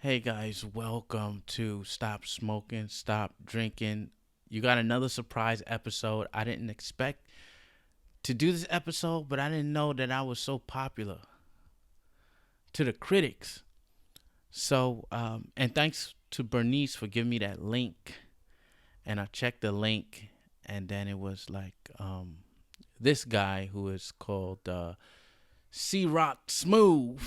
Hey guys, welcome to Stop Smoking, Stop Drinking. You got another surprise episode. I didn't expect to do this episode, but I didn't know that I was so popular to the critics. And thanks to Bernice for giving me that link. And I checked the link, and then it was like this guy who is called C Rock Smooth.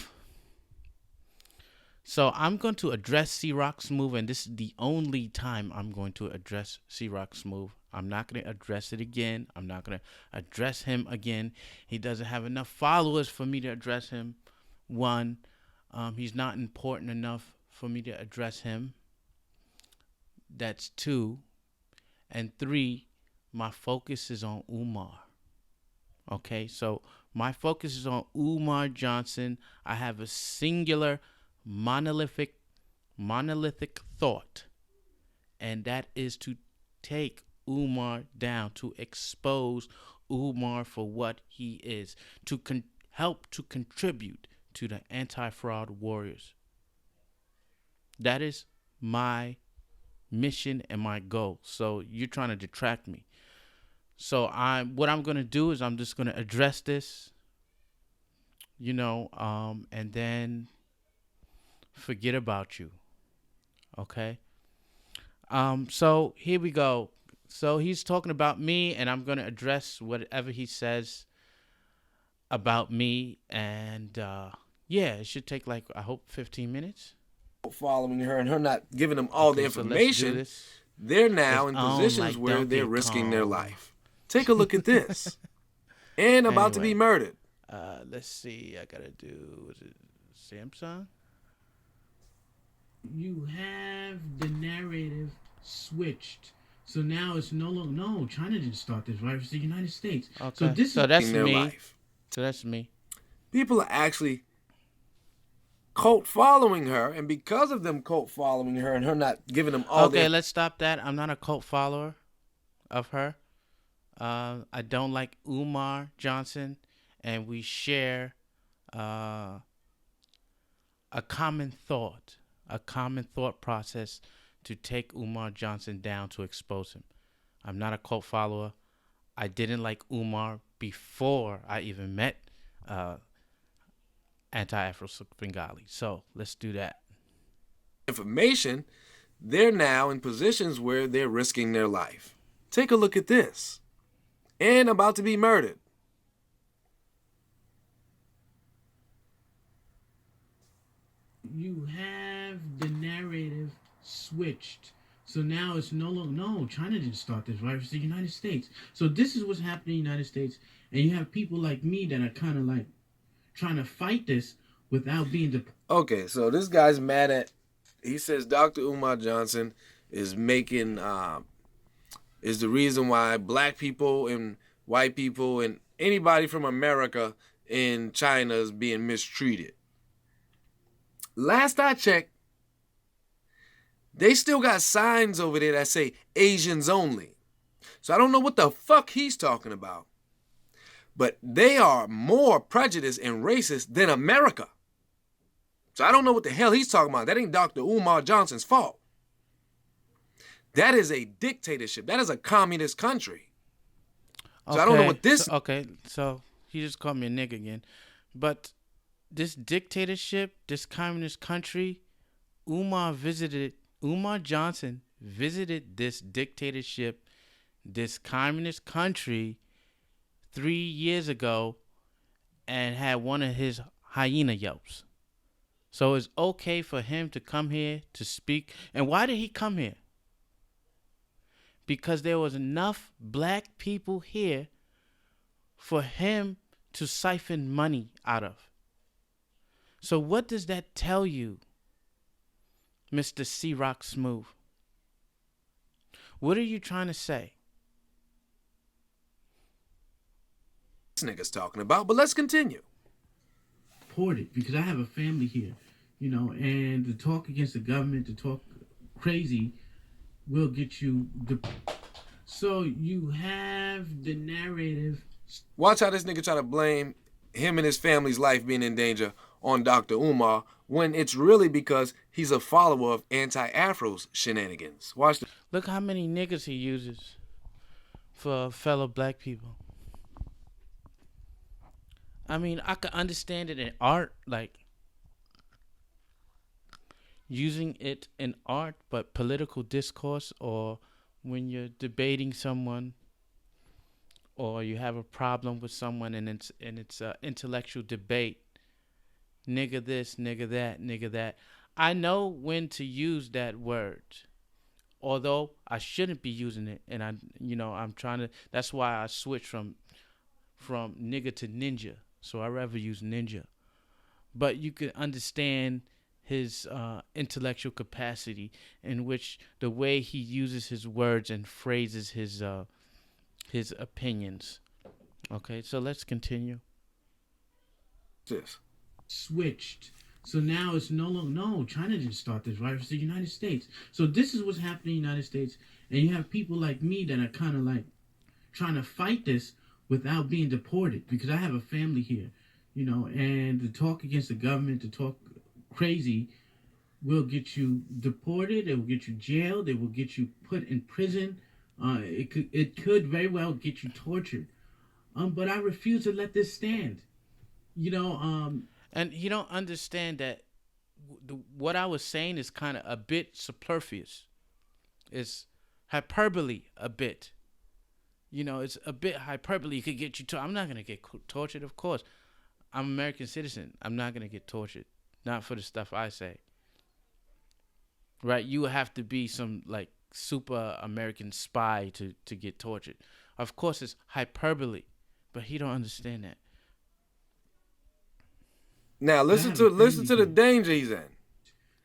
So I'm going to address C Rock Smooth, and this is the only time I'm going to address C Rock Smooth. I'm not going to address it again. I'm not going to address him again. He doesn't have enough followers for me to address him. One, he's not important enough for me to address him. That's two. And three, my focus is on Umar. Okay, so my focus is on Umar Johnson. I have a singular monolithic thought, and that is to take Umar down, to expose Umar for what he is, to help to contribute to the anti-fraud warriors. That is my mission and my goal. So you're trying to detract me. So what I'm going to do is I'm just going to address this, and then forget about you. Okay. So here we go. So he's talking about me, and I'm going to address whatever he says about me. And it should take I hope 15 minutes. Following her and her not giving them all the information, they're now in positions where they're risking their life. Take a look at this. And about to be murdered. Let's see. I got to do, is it Samsung? You have the narrative switched. So now it's no longer, no, China didn't start this, right? It's the United States. Okay. So that's me. Life. So that's me. People are actually cult following her, and because of them cult following her and her not giving them all Okay, let's stop that. I'm not a cult follower of her. I don't like Umar Johnson, and we share a common thought process to take Umar Johnson down, to expose him. I'm not a cult follower. I didn't like Umar before I even met Anti-Afro Bengali. So let's do that. Information, they're now in positions where they're risking their life. Take a look at this. And about to be murdered. You have the narrative switched. So now it's no longer, no, China didn't start this, right? It's the United States. So this is what's happening in the United States. And you have people like me that are kind of like trying to fight this without being Okay, so this guy's mad at, he says Dr. Umar Johnson is making, is the reason why black people and white people and anybody from America in China is being mistreated. Last I checked, they still got signs over there that say Asians only. So I don't know what the fuck he's talking about. But they are more prejudiced and racist than America. So I don't know what the hell he's talking about. That ain't Dr. Umar Johnson's fault. That is a dictatorship. That is a communist country. So I don't know what this... So he just called me a nigga again. But this dictatorship, this communist country, Umar Johnson visited this dictatorship, this communist country 3 years ago, and had one of his hyena yelps. So it's okay for him to come here to speak. And why did he come here? Because there was enough black people here for him to siphon money out of. So what does that tell you, Mr. C Rock Smooth? What are you trying to say? This nigga's talking about, but let's continue. It because I have a family here, and to talk against the government, to talk crazy, will get you. So you have the narrative. Watch how this nigga try to blame him and his family's life being in danger on Dr. Umar when it's really because he's a follower of anti-Afro's shenanigans. Watch this. Look how many niggas he uses for fellow black people. I mean, I could understand it in art, like using it in art, but political discourse or when you're debating someone or you have a problem with someone and it's intellectual debate, nigga this, nigga that, nigga that. I know when to use that word, although I shouldn't be using it, and I'm trying to. That's why I switched from nigga to ninja. So I rather use ninja, but you can understand his intellectual capacity in which the way he uses his words and phrases his opinions. Okay, so let's continue. This. Switched. So now it's no longer, no, China didn't start this, right? It's the United States. So this is what's happening in the United States. And you have people like me that are kind of like trying to fight this without being deported, because I have a family here, and to talk against the government, to talk crazy, will get you deported, it will get you jailed, it will get you put in prison. It could very well get you tortured. But I refuse to let this stand. You know, And you don't understand that what I was saying is kind of a bit superfluous. It's hyperbole a bit. It's a bit hyperbole. It could get you. I'm not gonna get tortured, of course. I'm an American citizen. I'm not gonna get tortured. Not for the stuff I say. Right? You would have to be some like super American spy to get tortured. Of course, it's hyperbole, but he don't understand that. Now listen to the danger he's in.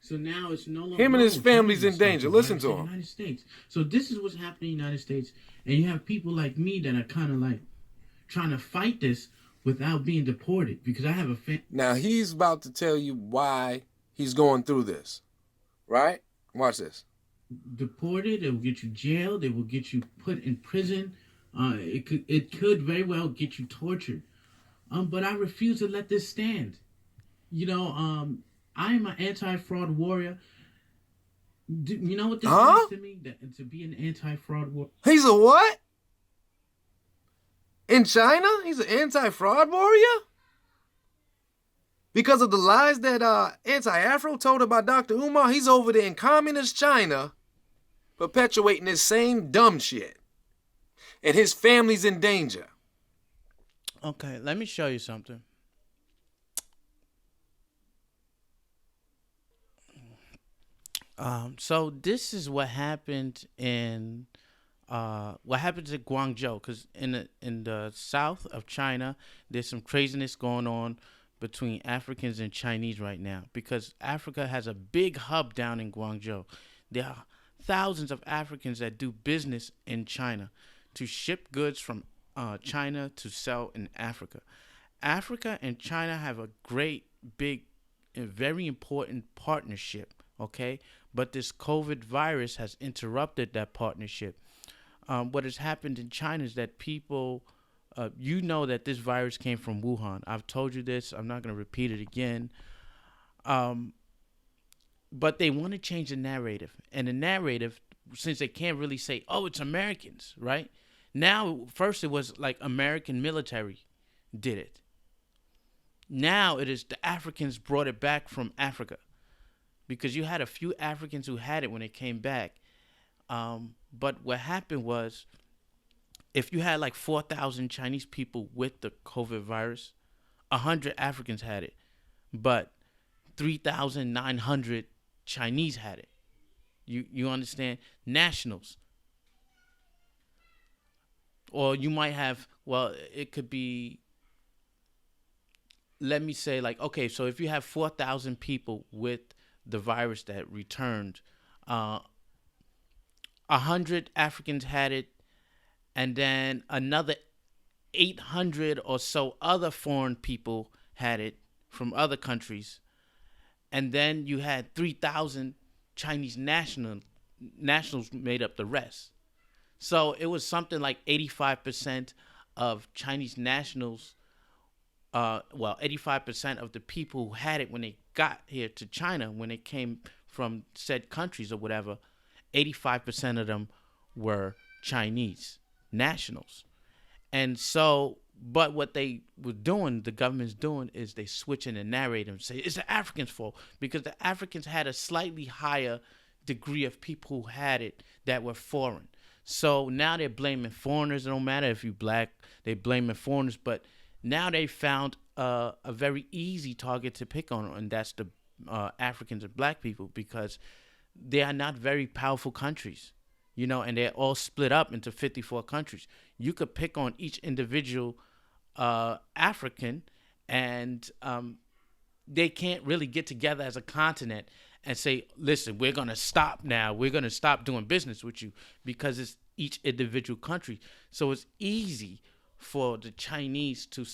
So now it's no longer Him and his family's in China danger. stuff, Listen right? to It's the him. United States. So this is what's happening in the United States, and you have people like me that are kind of like trying to fight this without being deported, because I have a family. Now he's about to tell you why he's going through this, right? Watch this. Deported, it will get you jailed, it will get you put in prison. It could very well get you tortured. But I refuse to let this stand. I am an anti-fraud warrior. You know what this means to me? To be an anti-fraud warrior. He's a what? In China? He's an anti-fraud warrior? Because of the lies that Anti-Afro told about Dr. Umar, he's over there in communist China perpetuating this same dumb shit. And his family's in danger. Okay, let me show you something. So this is what happened in Guangzhou, because in the south of China, there's some craziness going on between Africans and Chinese right now, because Africa has a big hub down in Guangzhou. There are thousands of Africans that do business in China to ship goods from China to sell in Africa. Africa and China have a great, big, and very important partnership, okay? But this COVID virus has interrupted that partnership. What has happened in China is that people, that this virus came from Wuhan. I've told you this. I'm not going to repeat it again. But they want to change the narrative. And the narrative, since they can't really say, oh, it's Americans, right? Now, first it was like American military did it. Now it is the Africans brought it back from Africa, because you had a few Africans who had it when it came back. But what happened was, if you had like 4,000 Chinese people with the COVID virus, 100 Africans had it, but 3,900 Chinese had it. You understand? Nationals. Or you might have, it could be, let me say, like, okay, so if you have 4,000 people with the virus that returned, 100 Africans had it, and then another 800 or so other foreign people had it from other countries, and then you had 3,000 Chinese nationals made up the rest. So it was something like 85% of Chinese nationals 85% of the people who had it when they got here to China, when they came from said countries or whatever, 85% of them were Chinese nationals. And so, but what they were doing, the government's doing, is they switching the narrative and say it's the Africans' fault because the Africans had a slightly higher degree of people who had it that were foreign. So now they're blaming foreigners. It don't matter if you black, they're blaming foreigners. But now they found a very easy target to pick on, and that's the Africans and black people, because they are not very powerful countries, and they're all split up into 54 countries. You could pick on each individual African, and they can't really get together as a continent and say, listen, we're going to stop now. We're going to stop doing business with you, because it's each individual country. So it's easy for the Chinese to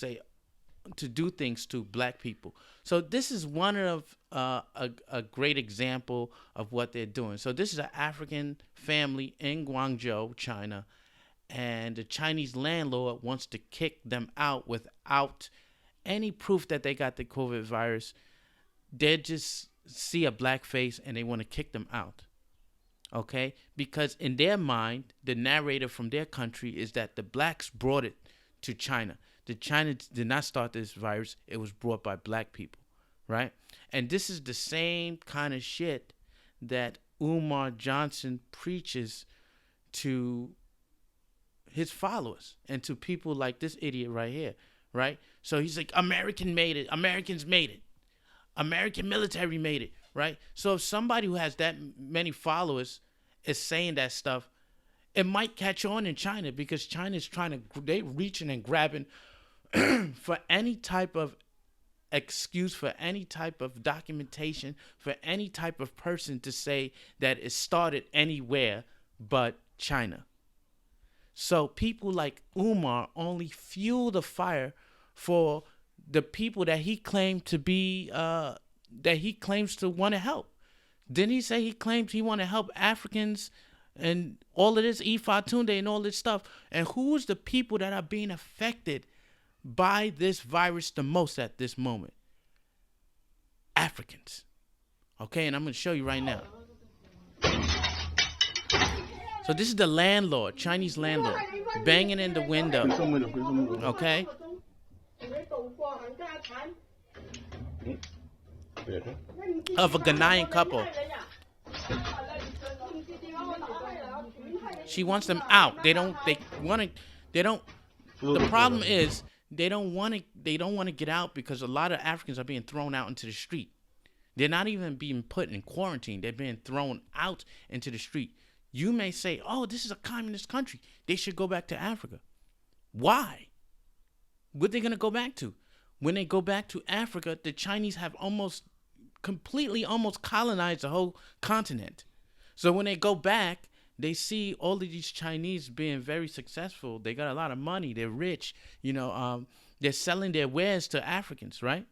do things to black people. So this is one of a great example of what they're doing. So this is an African family in Guangzhou, China, and the Chinese landlord wants to kick them out without any proof that they got the COVID virus. They just see a black face and they want to kick them out. Okay? Because in their mind, the narrative from their country is that the blacks brought it to China. The China did not start this virus. It was brought by black people, right? And this is the same kind of shit that Umar Johnson preaches to his followers and to people like this idiot right here, right? So he's like, Americans made it. American military made it, right? So if somebody who has that many followers is saying that stuff, it might catch on in China, because China's they reaching and grabbing for any type of excuse, for any type of documentation, for any type of person to say that it started anywhere but China. So people like Umar only fuel the fire for the people that he claimed to be, that he claims to want to help. Didn't he say he claims he want to help Africans and all of this, Ifa Tunde and all this stuff? And who's the people that are being affected by this virus the most at this moment? Africans. Okay, and I'm going to show you right now. So this is the landlord, Chinese landlord, banging in the window. Okay? Of a Ghanaian couple. She wants them out. The problem is they don't want to get out, because a lot of Africans are being thrown out into the street. They're not even being put in quarantine. They're being thrown out into the street. You may say, oh, this is a communist country. They should go back to Africa. Why? What are they going to go back to? When they go back to Africa, the Chinese have almost colonized the whole continent. So when they go back, they see all of these Chinese being very successful. They got a lot of money. They're rich. They're selling their wares to Africans, right?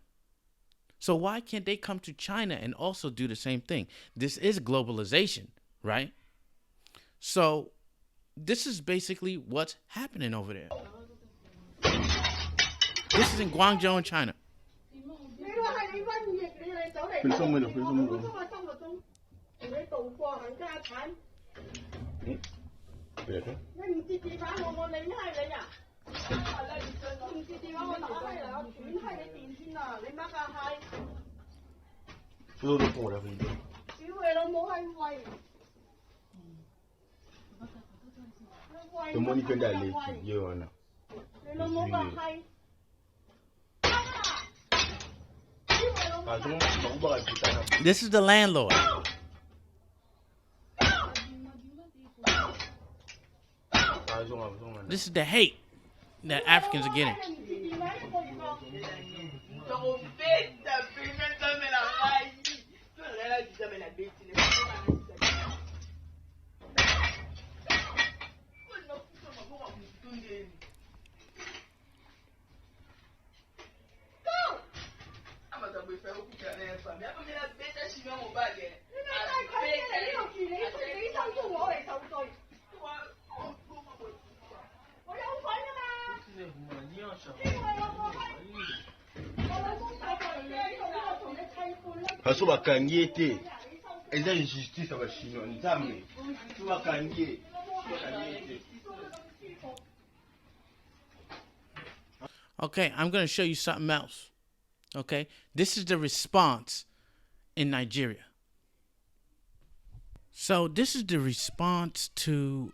So why can't they come to China and also do the same thing? This is globalization, right? So this is basically what's happening over there. This is in Guangzhou in China. This is the landlord. This is the hate that Africans are getting. kaso bakangie te eza injustice aba chinois nzambe tu bakangie te. Okay, I'm going to show you something else. Okay, this is the response in Nigeria. So this is the response to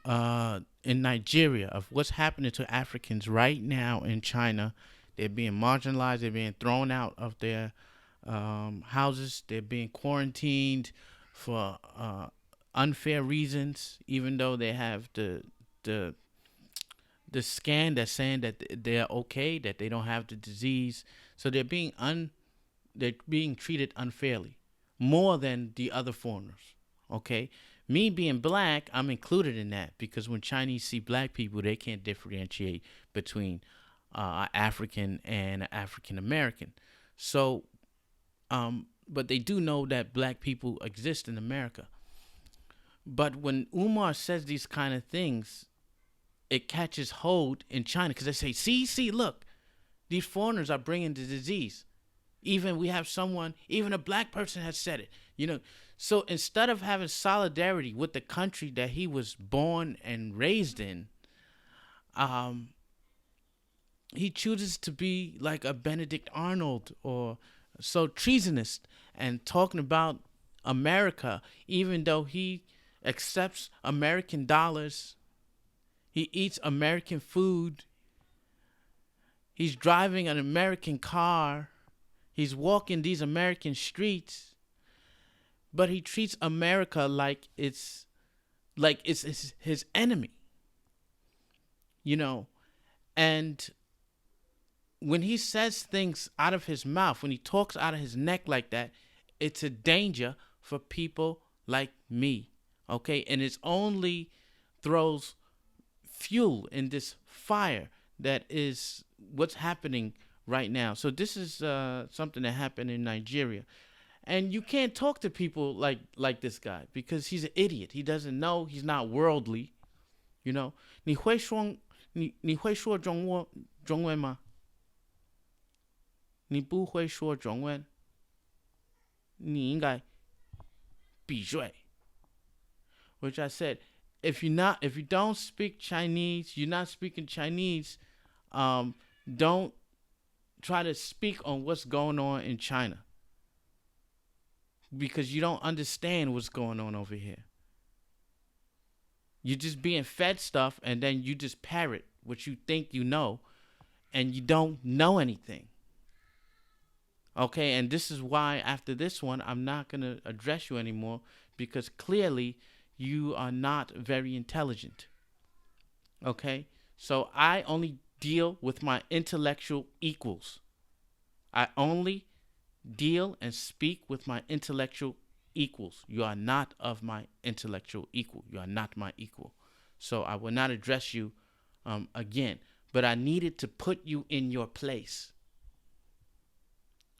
in Nigeria of what's happening to Africans right now in China. They're being marginalized. They're being thrown out of their houses. They're being quarantined for unfair reasons, even though they have the scan that's saying that they're okay, that they don't have the disease. So they're being treated unfairly, more than the other foreigners. Okay, me being black, I'm included in that because when Chinese see black people, they can't differentiate between African and African American. So, but they do know that black people exist in America. But when Umar says these kind of things, it catches hold in China because they say, see, look, these foreigners are bringing the disease. Even we have someone, even a black person has said it, you know. So instead of having solidarity with the country that he was born and raised in, he chooses to be like a Benedict Arnold or so treasonous and talking about America, even though he accepts American dollars. He eats American food. He's driving an American car. He's walking these American streets. But he treats America like it's his enemy. You know, and when he says things out of his mouth, when he talks out of his neck like that, it's a danger for people like me. Okay, and it only throws fuel in this fire that is what's happening right now. So this is something that happened in Nigeria. And you can't talk to people like this guy because he's an idiot. He doesn't know. He's not worldly. You know. 你会说中文吗？你不会说中文，你应该闭嘴。Which I said, if you don't speak Chinese, you're not speaking Chinese, don't try to speak on what's going on in China. Because you don't understand what's going on over here. You're just being fed stuff and then you just parrot what you think you know and you don't know anything. Okay, and this is why after this one, I'm not going to address you anymore because clearly you are not very intelligent. Okay, so I only deal with my intellectual equals. I only deal and speak with my intellectual equals. You are not of my intellectual equal. You are not my equal. So I will not address you again. But I needed to put you in your place.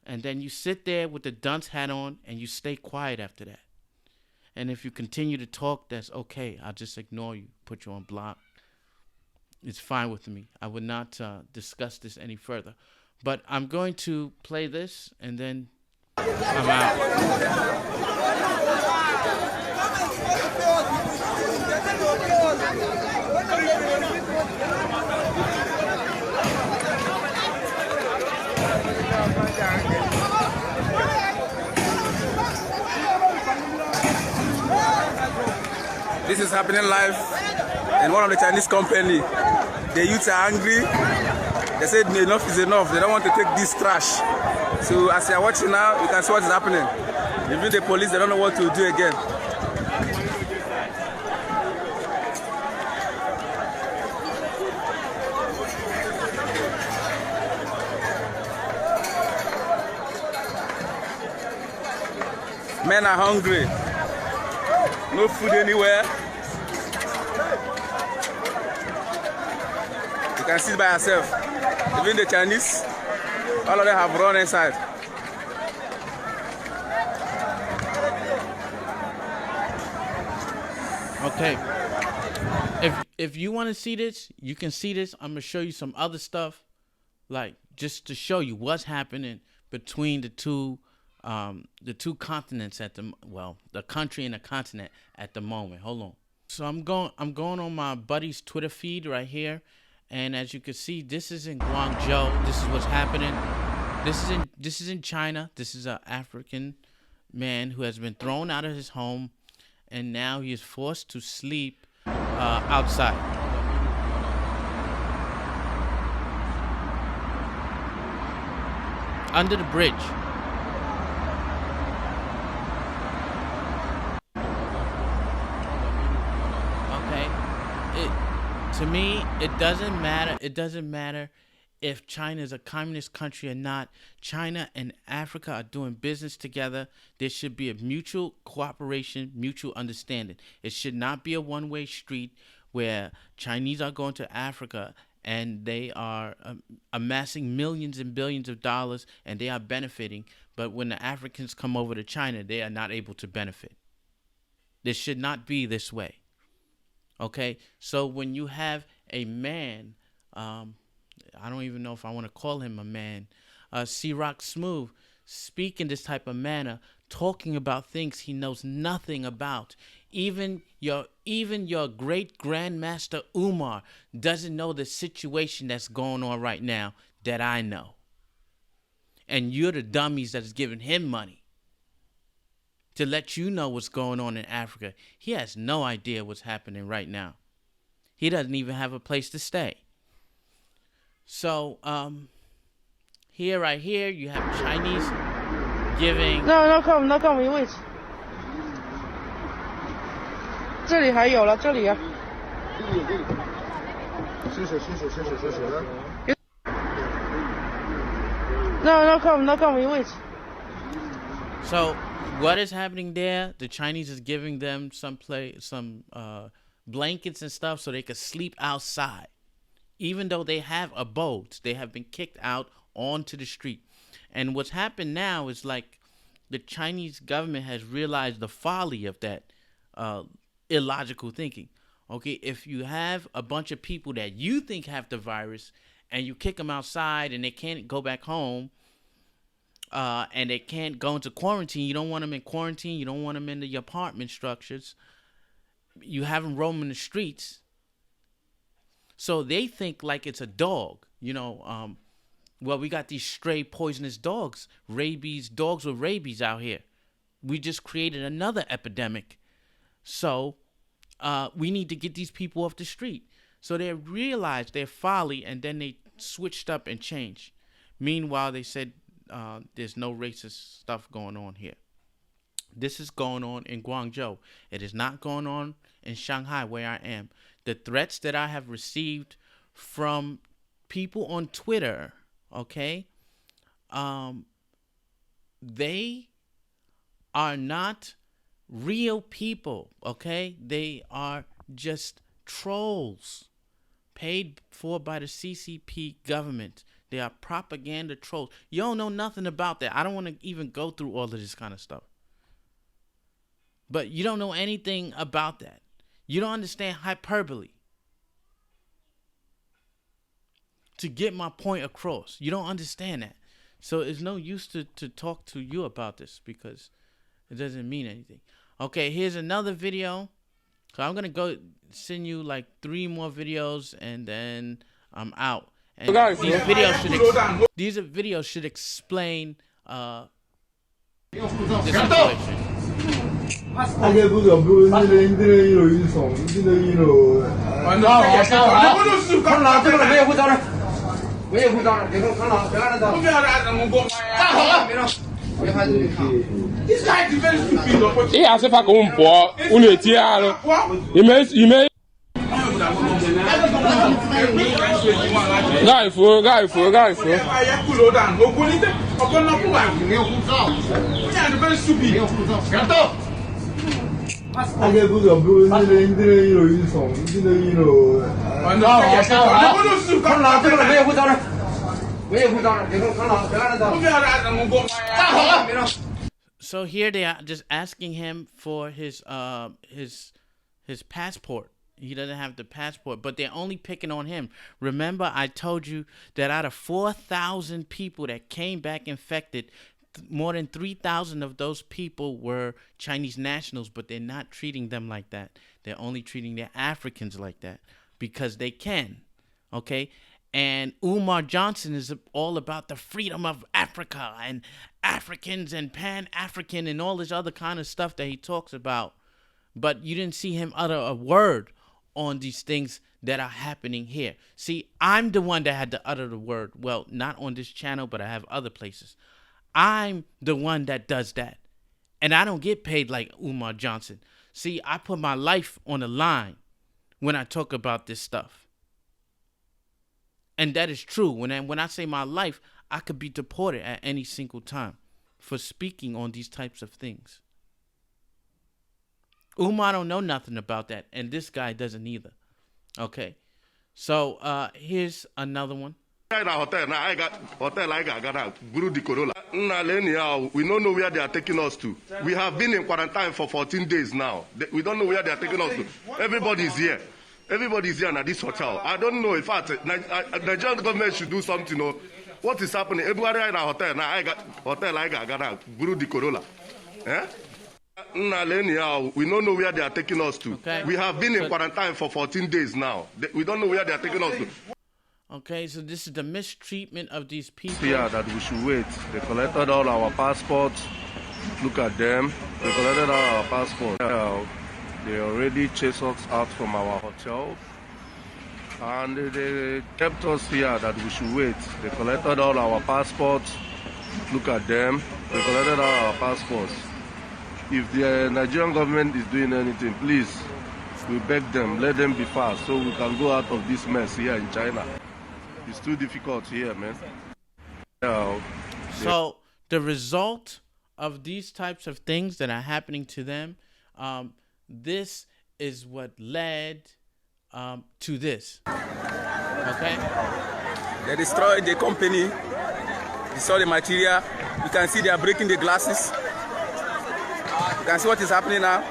And then you sit there with the dunce hat on and you stay quiet after that. And if you continue to talk, that's okay. I'll just ignore you, put you on block. It's fine with me. I would not discuss this any further. But I'm going to play this and then I'm out. This is happening live in one of the Chinese company. The youths are angry. They said enough is enough. They don't want to take this trash. So as you're watching now, you can see what is happening. Even the police, they don't know what to do again. Men are hungry. No food anywhere. You can see it by yourself. Even the Chinese, all of them have run inside. Okay. If you want to see this, you can see this. I'm gonna show you some other stuff, like just to show you what's happening between the two the two continents the country and the continent at the moment. Hold on. So I'm going on my buddy's Twitter feed right here, and as you can see, this is in Guangzhou. This is what's happening. This is in China. This is an African man who has been thrown out of his home, and now he is forced to sleep outside. Under the bridge. Okay. To me, it doesn't matter. It doesn't matter if China is a communist country or not. China and Africa are doing business together. There should be a mutual cooperation, mutual understanding. It should not be a one-way street where Chinese are going to Africa and they are amassing millions and billions of dollars and they are benefiting. But when the Africans come over to China, they are not able to benefit. This should not be this way. Okay? So when you have a man, I don't even know if I want to call him a man, C-Rock Smooth, speak in this type of manner, talking about things he knows nothing about. Even your great grandmaster Umar doesn't know the situation that's going on right now that I know. And you're the dummies that's giving him money to let you know what's going on in Africa. He has no idea what's happening right now. He doesn't even have a place to stay. So, right here, you have Chinese giving.那看没位置，这里还有了，这里啊。谢谢。那看没位置。So, what is happening there? The Chinese is giving them some blankets and stuff so they could sleep outside. Even though they have abodes, they have been kicked out onto the street. And what's happened now is like the Chinese government has realized the folly of that illogical thinking. Okay, if you have a bunch of people that you think have the virus and you kick them outside and they can't go back home and they can't go into quarantine, you don't want them in quarantine, you don't want them in the apartment structures, you have them roaming the streets. So they think like it's a dog, well, we got these stray poisonous dogs, dogs with rabies out here. We just created another epidemic. So we need to get these people off the street. So they realized their folly and then they switched up and changed. Meanwhile, they said there's no racist stuff going on here. This is going on in Guangzhou. It is not going on in Shanghai where I am. The threats that I have received from people on Twitter, okay, they are not real people, okay? They are just trolls paid for by the CCP government. They are propaganda trolls. You don't know nothing about that. I don't want to even go through all of this kind of stuff. But you don't know anything about that. You don't understand hyperbole. To get my point across. You don't understand that. So it's no use to talk to you about this because it doesn't mean anything. Okay, here's another video. So I'm going to go send you like 3 more videos and then I'm out. And these videos should explain this situation. E a se fa con un po', un etiano. Guy for. So here they are just asking him for his passport. He doesn't have the passport, but they're only picking on him. Remember, I told you that out of 4,000 people that came back infected, more than 3,000 of those people were Chinese nationals, but they're not treating them like that. They're only treating their Africans like that because they can. Okay? And Umar Johnson is all about the freedom of Africa and Africans and Pan-African and all this other kind of stuff that he talks about. But you didn't see him utter a word on these things that are happening here. See, I'm the one that had to utter the word. Well, not on this channel, but I have other places. I'm the one that does that. And I don't get paid like Umar Johnson. See, I put my life on the line when I talk about this stuff. And that is true. When I say my life, I could be deported at any single time for speaking on these types of things. Umar don't know nothing about that, and this guy doesn't either. Okay, so here's another one. Hotel now, I got now. Guru the Corolla. We don't know where they are taking us to. We have been in quarantine for 14 days now. We don't know where they are taking us to. Everybody's here. Everybody's here at this hotel. I don't know. In fact, Nigerian government should do something. What is happening? Everybody in a hotel now. I got now. Guru the Corolla. We don't know where they are taking us to. Okay. We have been in quarantine for 14 days now. We don't know where they are taking us to. Okay, so this is the mistreatment of these people. Yeah, that we should wait. They collected all our passports. Look at them. They collected all our passports. They already chased us out from our hotel. And they kept us here that we should wait. They collected all our passports. Look at them. They collected all our passports. If the Nigerian government is doing anything, please, we beg them, let them be fast so we can go out of this mess here in China. It's too difficult here, man. So the result of these types of things that are happening to them, this is what led to this. Okay? They destroyed the company, destroyed the material. You can see they are breaking the glasses. You can see what is happening now.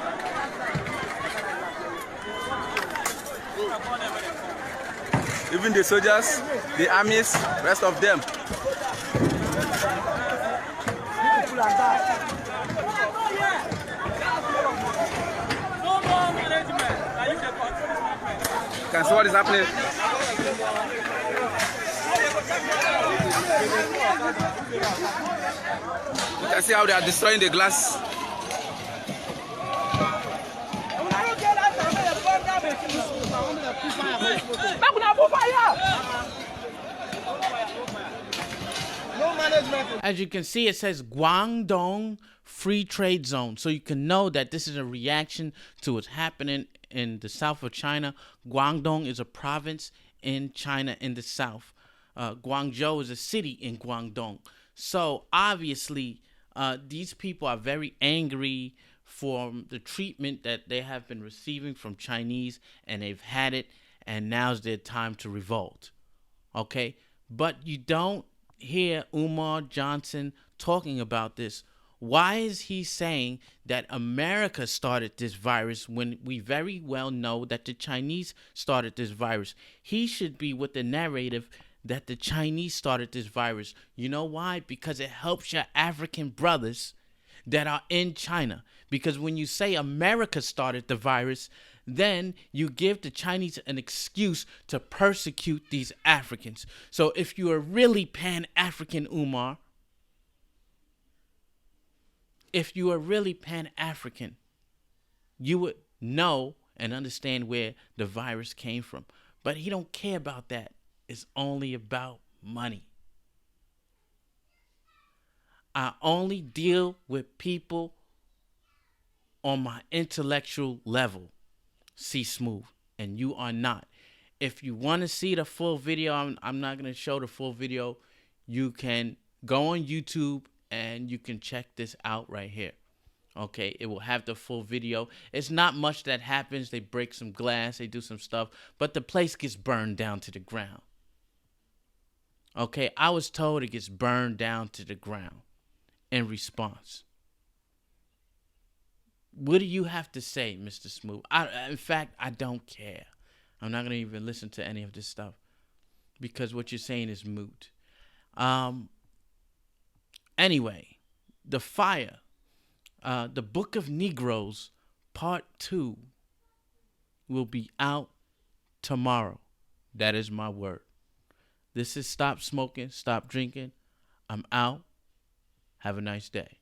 Even the soldiers, the armies, rest of them. You can see what is happening. You can see how they are destroying the glass. As you can see, it says Guangdong Free Trade Zone. So you can know that this is a reaction to what's happening in the south of China. Guangdong is a province in China in the south. Guangzhou is a city in Guangdong. So obviously, these people are very angry for the treatment that they have been receiving from Chinese, and they've had it, and now's their time to revolt. Okay? But you don't hear Umar Johnson talking about this. Why is he saying that America started this virus when we very well know that the Chinese started this virus? He should be with the narrative that the Chinese started this virus. You know why? Because it helps your African brothers that are in China. Because when you say America started the virus, then you give the Chinese an excuse to persecute these Africans. So if you are really Pan-African, Umar, if you are really Pan-African, you would know and understand where the virus came from. But he don't care about that. It's only about money. I only deal with people on my intellectual level. See Smooth, and you are not. If you want to see the full video, I'm not going to show the full video. You can go on YouTube and you can check this out right here. Okay, it will have the full video. It's not much that happens. They break some glass, they do some stuff, but the place gets burned down to the ground. Okay, I was told it gets burned down to the ground in response. What do you have to say, Mr. Smooth? In fact, I don't care. I'm not going to even listen to any of this stuff because what you're saying is moot. Anyway, The Fire, the Book of Negroes, Part 2 will be out tomorrow. That is my word. This is Stop Smoking, Stop Drinking. I'm out. Have a nice day.